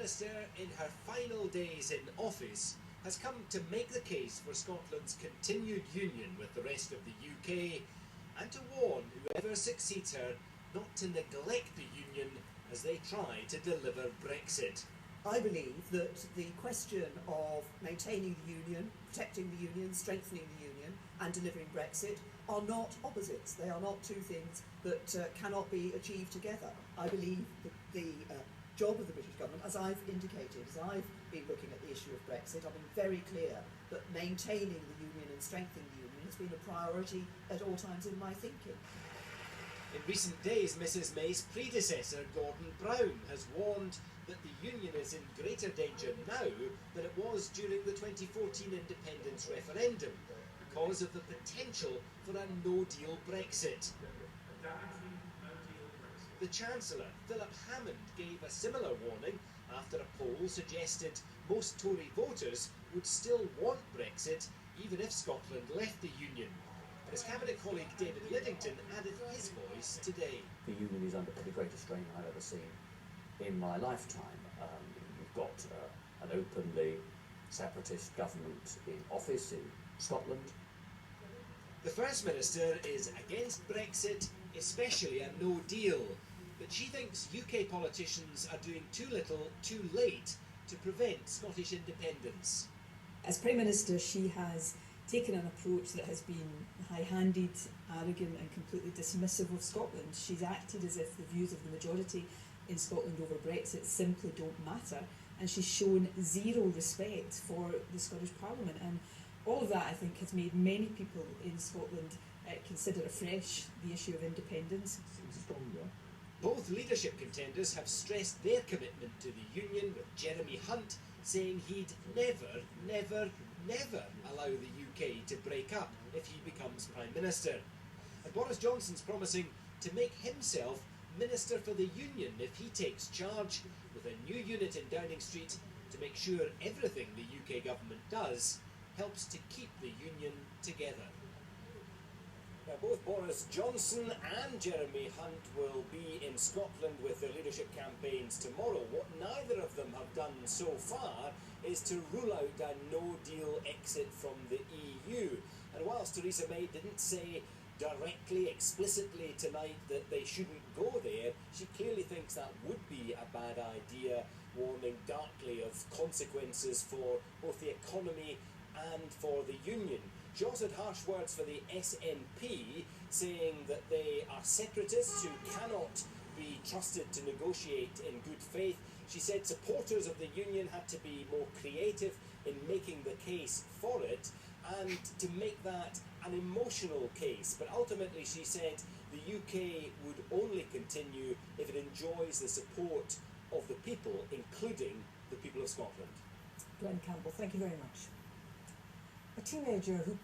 Minister, in her final days in office, has come to make the case for Scotland's continued union with the rest of the UK and to warn whoever succeeds her not to neglect the union as they try to deliver Brexit. I believe that the question of maintaining the union, protecting the union, strengthening the union and delivering Brexit are not opposites. They are not two things that cannot be achieved together. I believe that the job of the British government, as I've indicated, as I've been looking at the issue of Brexit, I've been very clear that maintaining the union and strengthening the union has been a priority at all times in my thinking. In recent days, Mrs May's predecessor, Gordon Brown, has warned that the union is in greater danger now than it was during the 2014 independence referendum because of the potential for a no-deal Brexit. The Chancellor, Philip Hammond, gave a similar warning after a poll suggested most Tory voters would still want Brexit even if Scotland left the union. His cabinet colleague David Liddington added his voice today. The union is under the greatest strain I've ever seen in my lifetime. You've got an openly separatist government in office in Scotland. The First Minister is against Brexit, especially a no deal, but she thinks UK politicians are doing too little, too late to prevent Scottish independence. As Prime Minister, she has taken an approach that has been high-handed, arrogant and completely dismissive of Scotland. She's acted as if the views of the majority in Scotland over Brexit simply don't matter, and she's shown zero respect for the Scottish Parliament. And all of that, I think, has made many people in Scotland consider afresh the issue of independence. Both leadership contenders have stressed their commitment to the union, with Jeremy Hunt saying he'd never allow the UK to break up if he becomes Prime Minister. And Boris Johnson's promising to make himself Minister for the Union if he takes charge, with a new unit in Downing Street to make sure everything the UK government does helps to keep the union together. Now, both Boris Johnson and Jeremy Hunt will be in Scotland with their leadership campaigns tomorrow. What neither of them have done so far is to rule out a no-deal exit from the EU. And whilst Theresa May didn't say directly, explicitly tonight that they shouldn't go there, she clearly thinks that would be a bad idea, warning darkly of consequences for both the economy and for the union. She also had harsh words for the SNP, saying that they are separatists who cannot be trusted to negotiate in good faith. She said supporters of the union had to be more creative in making the case for it and to make that an emotional case. But ultimately, she said the UK would only continue if it enjoys the support of the people, including the people of Scotland. Glenn Campbell, thank you very much. A teenager who